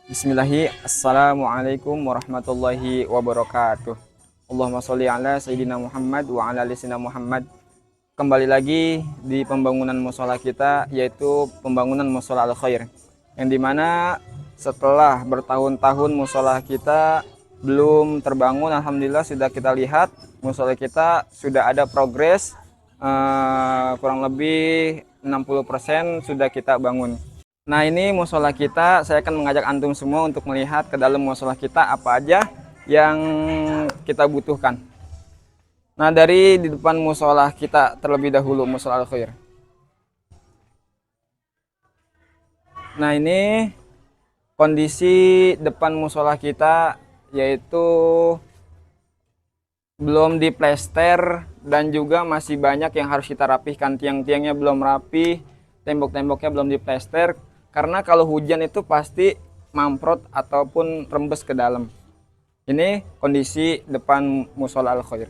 Assalamualaikum warahmatullahi wabarakatuh. Allahumma sholli ala Sayyidina Muhammad wa ala ali Sayyidina Muhammad. Kembali lagi di pembangunan mushola kita, yaitu pembangunan mushola Al-Khair, yang dimana setelah bertahun-tahun mushola kita belum terbangun, alhamdulillah sudah kita lihat mushola kita sudah ada progres, kurang lebih 60% sudah kita bangun. Nah, ini mushola kita, saya akan mengajak antum semua untuk melihat ke dalam mushola kita apa aja yang kita butuhkan. Nah, dari di depan mushola kita terlebih dahulu, mushola Al-Khair. Nah, ini kondisi depan mushola kita, yaitu belum diplester dan juga masih banyak yang harus kita rapihkan. Tiang-tiangnya belum rapi, tembok-temboknya belum diplester. Karena kalau hujan itu pasti mamprot ataupun rembes ke dalam. Ini kondisi depan mushola Al-Khair.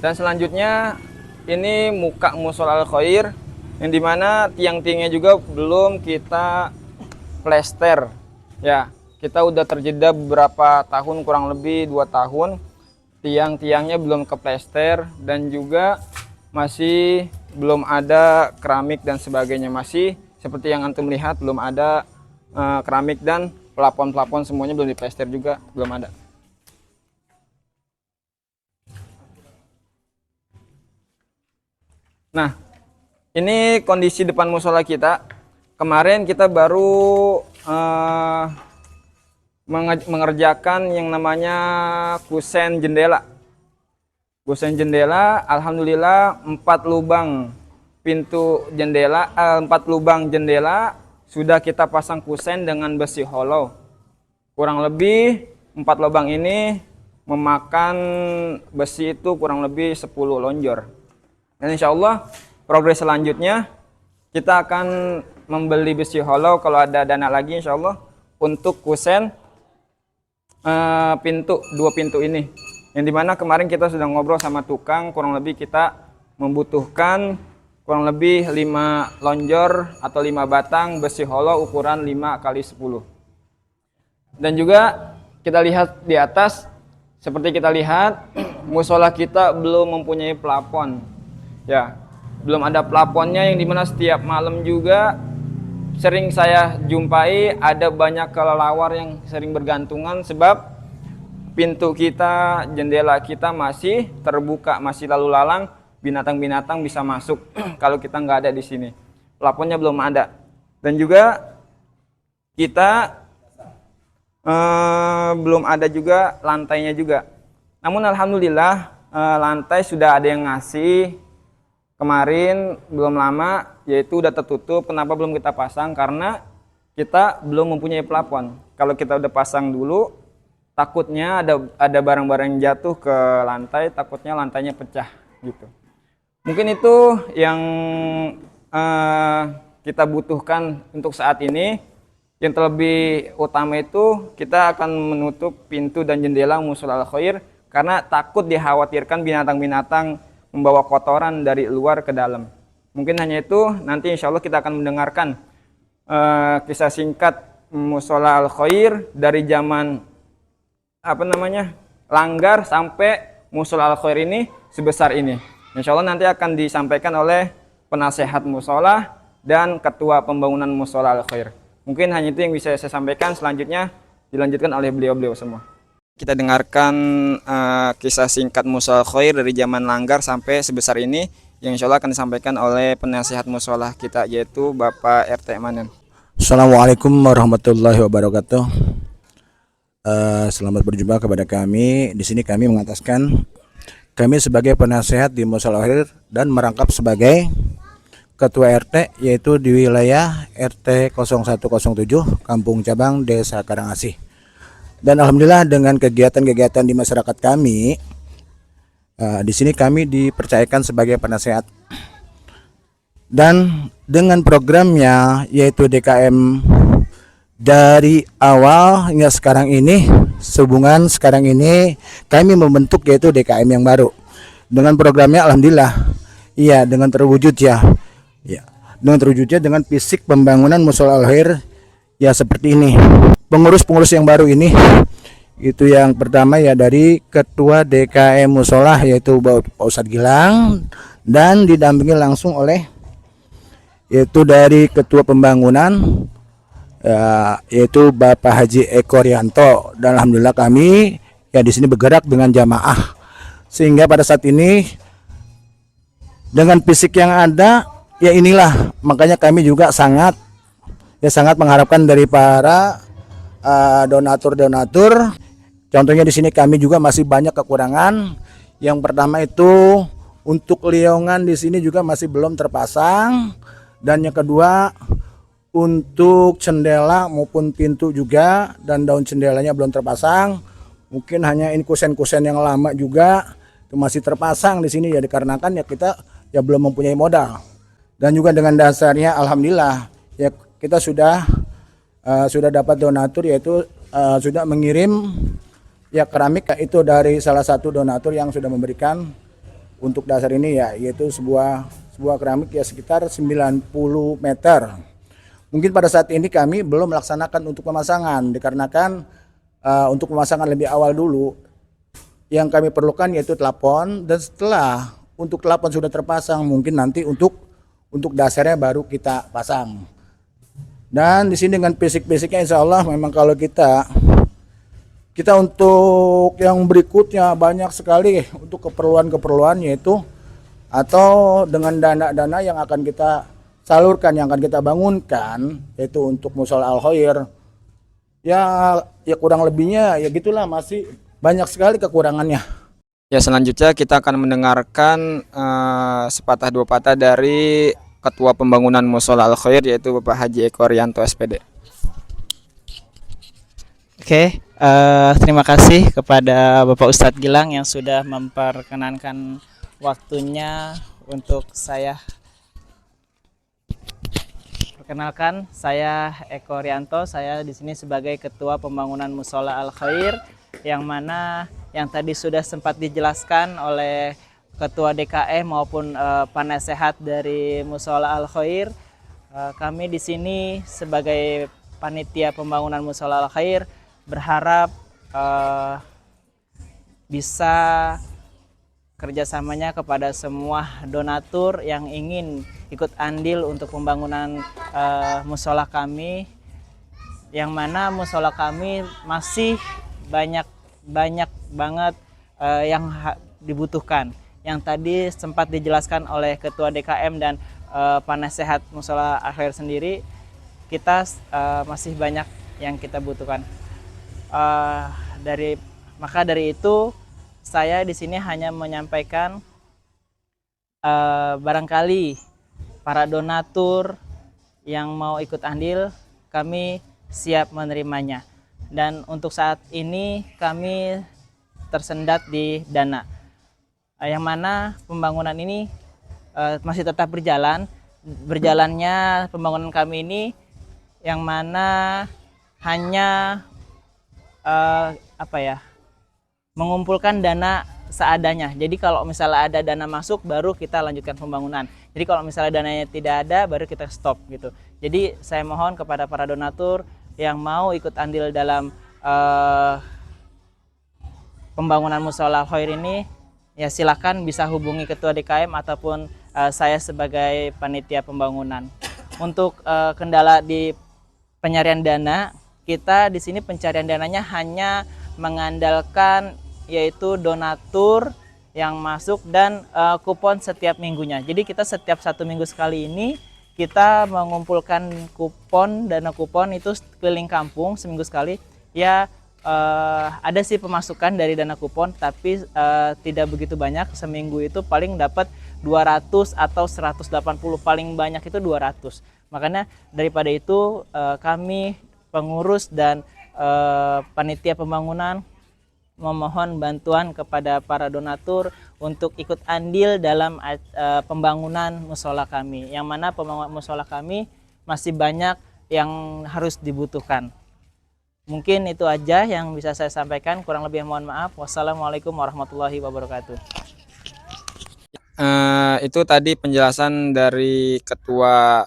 Dan selanjutnya ini muka mushola Al-Khair, yang dimana tiang-tiangnya juga belum kita plester. Ya, kita udah terjeda beberapa tahun, kurang lebih 2 tahun. Tiang-tiangnya belum ke plester dan juga masih belum ada keramik dan sebagainya. Masih seperti yang antum lihat, belum ada keramik, dan plafon-plafon semuanya belum diplester juga, belum ada. Nah, ini kondisi depan mushola kita. Kemarin kita baru mengerjakan yang namanya kusen jendela. Kusen jendela, alhamdulillah 4 lubang pintu jendela, 4 lubang jendela sudah kita pasang kusen dengan besi hollow. Kurang lebih 4 lubang ini memakan besi itu kurang lebih 10 lonjor. Dan insya Allah progres selanjutnya kita akan membeli besi hollow kalau ada dana lagi, insya Allah, untuk kusen pintu, 2 pintu ini, yang dimana kemarin kita sudah ngobrol sama tukang, kurang lebih kita membutuhkan kurang lebih 5 lonjor atau 5 batang besi hollow ukuran 5x10. Dan juga kita lihat di atas, seperti kita lihat mushola kita belum mempunyai plafon. Ya, belum ada plafonnya, yang dimana setiap malam juga sering saya jumpai ada banyak kelelawar yang sering bergantungan, sebab pintu kita, jendela kita masih terbuka, masih lalu lalang, binatang-binatang bisa masuk kalau kita nggak ada di sini. Plafonnya belum ada. Dan juga kita belum ada juga lantainya juga. Namun alhamdulillah lantai sudah ada yang ngasih kemarin belum lama, yaitu udah tertutup. Kenapa belum kita pasang? Karena kita belum mempunyai plafon. Kalau kita udah pasang dulu, takutnya ada barang-barang yang jatuh ke lantai, takutnya lantainya pecah gitu. Mungkin itu yang kita butuhkan untuk saat ini. Yang terlebih utama itu kita akan menutup pintu dan jendela mushola Al-Khair, karena takut dikhawatirkan binatang-binatang membawa kotoran dari luar ke dalam. Mungkin hanya itu. Nanti insya Allah kita akan mendengarkan kisah singkat mushola Al-Khair dari zaman Langgar sampai mushola Al-Khair ini sebesar ini. Insya Allah nanti akan disampaikan oleh penasehat mushola dan ketua pembangunan mushola Al-Khair. Mungkin hanya itu yang bisa saya sampaikan. Selanjutnya dilanjutkan oleh beliau-beliau semua. Kita dengarkan kisah singkat mushola Al-Khair dari zaman Langgar sampai sebesar ini, yang insya Allah akan disampaikan oleh penasehat mushola kita, yaitu Bapak RT Manen. Assalamualaikum warahmatullahi wabarakatuh. Selamat berjumpa kepada kami. Di sini kami mengataskan kami sebagai penasehat di mushola Al-Khair dan merangkap sebagai ketua RT, yaitu di wilayah RT 0107 Kampung Cabang Desa Karangasih. Dan alhamdulillah dengan kegiatan-kegiatan di masyarakat kami, di sini kami dipercayakan sebagai penasehat. Dan dengan programnya, yaitu DKM dari awal hingga sekarang ini, sehubungan sekarang ini kami membentuk yaitu DKM yang baru. Dengan programnya alhamdulillah, iya, dengan terwujud ya. Ya, dengan terwujudnya dengan fisik pembangunan Musola Al-Khair ya seperti ini. Pengurus-pengurus yang baru ini itu yang pertama ya dari Ketua DKM Musola yaitu Pak Ustadz Gilang, dan didampingi langsung oleh yaitu dari Ketua Pembangunan ya, yaitu Bapak Haji Eko Rianto. Dan alhamdulillah kami ya di sini bergerak dengan jamaah sehingga pada saat ini dengan fisik yang ada ya inilah makanya kami juga sangat mengharapkan dari para donatur. Contohnya di sini kami juga masih banyak kekurangan. Yang pertama itu untuk liongan di sini juga masih belum terpasang, dan yang kedua untuk jendela maupun pintu juga dan daun jendelanya belum terpasang. Mungkin hanya ini kusen-kusen yang lama juga itu masih terpasang di sini ya dikarenakan ya kita ya belum mempunyai modal. Dan juga dengan dasarnya alhamdulillah ya kita sudah dapat donatur yaitu sudah mengirim ya keramik itu dari salah satu donatur yang sudah memberikan untuk dasar ini ya yaitu sebuah keramik ya sekitar 90 meter. Mungkin pada saat ini kami belum melaksanakan untuk pemasangan dikarenakan untuk pemasangan lebih awal dulu yang kami perlukan yaitu plafon, dan setelah untuk plafon sudah terpasang mungkin nanti untuk dasarnya baru kita pasang. Dan di sini dengan basic-basicnya insya Allah memang kalau kita untuk yang berikutnya banyak sekali untuk keperluan yaitu atau dengan dana-dana yang akan kita salurkan, yang akan kita bangunkan yaitu untuk Musola Al-Khair ya kurang lebihnya ya gitulah, masih banyak sekali kekurangannya. Ya, selanjutnya kita akan mendengarkan sepatah dua patah dari Ketua Pembangunan Musola Al-Khair yaitu Bapak Haji Eko Rianto SPD. Oke, terima kasih kepada Bapak Ustadz Gilang yang sudah memperkenankan waktunya untuk saya. Perkenalkan, saya Eko Rianto. Saya di sini sebagai Ketua Pembangunan Musola Al-Khair, yang mana yang tadi sudah sempat dijelaskan oleh Ketua DKM maupun penasehat dari Musola Al-Khair. Kami di sini sebagai panitia pembangunan Musola Al-Khair berharap bisa kerjasamanya kepada semua donatur yang ingin ikut andil untuk pembangunan musola kami, yang mana musola kami masih banyak banget yang dibutuhkan. Yang tadi sempat dijelaskan oleh Ketua DKM dan penasehat Musola Al-Khair sendiri, kita masih banyak yang kita butuhkan. Maka dari itu saya di sini hanya menyampaikan barangkali para donatur yang mau ikut andil kami siap menerimanya, dan untuk saat ini kami tersendat di dana yang mana pembangunan ini masih tetap berjalannya pembangunan kami ini, yang mana hanya mengumpulkan dana seadanya. Jadi kalau misalnya ada dana masuk baru kita lanjutkan pembangunan. Jadi kalau misalnya dananya tidak ada baru kita stop gitu. Jadi saya mohon kepada para donatur yang mau ikut andil dalam pembangunan Musola Al-Khair ini ya silakan bisa hubungi Ketua DKM ataupun saya sebagai panitia pembangunan. Untuk kendala di pencarian dana, kita di sini pencarian dananya hanya mengandalkan yaitu donatur yang masuk dan kupon setiap minggunya. Jadi kita setiap 1 minggu sekali ini kita mengumpulkan kupon, dana kupon itu keliling kampung seminggu sekali. Ya ada sih pemasukan dari dana kupon, tapi tidak begitu banyak. Seminggu itu paling dapat 200 atau 180, paling banyak itu 200. Makanya daripada itu kami pengurus dan panitia pembangunan memohon bantuan kepada para donatur untuk ikut andil dalam pembangunan musola kami, yang mana pembangunan musola kami masih banyak yang harus dibutuhkan. Mungkin itu aja yang bisa saya sampaikan, kurang lebih mohon maaf. Wassalamualaikum warahmatullahi wabarakatuh. Itu tadi penjelasan dari Ketua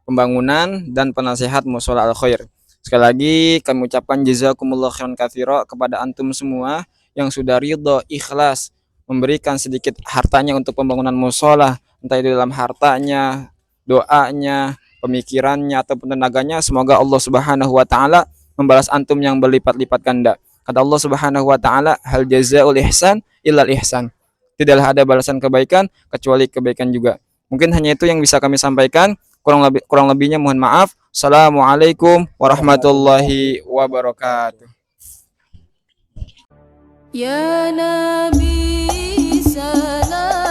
Pembangunan dan Penasehat Mushola Al Khair. Sekali lagi kami ucapkan jazakumullah khairan katsira kepada antum semua yang sudah ridho, ikhlas memberikan sedikit hartanya untuk pembangunan mushola, entah itu dalam hartanya, doanya, pemikirannya ataupun tenaganya. Semoga Allah Subhanahu wa taala membalas antum yang berlipat-lipat ganda. Kata Allah Subhanahu wa taala, hal jazaul ihsan illal ihsan. Tidaklah ada balasan kebaikan kecuali kebaikan juga. Mungkin hanya itu yang bisa kami sampaikan. Kurang lebihnya mohon maaf. Assalamualaikum warahmatullahi wabarakatuh. Ya Nabi salam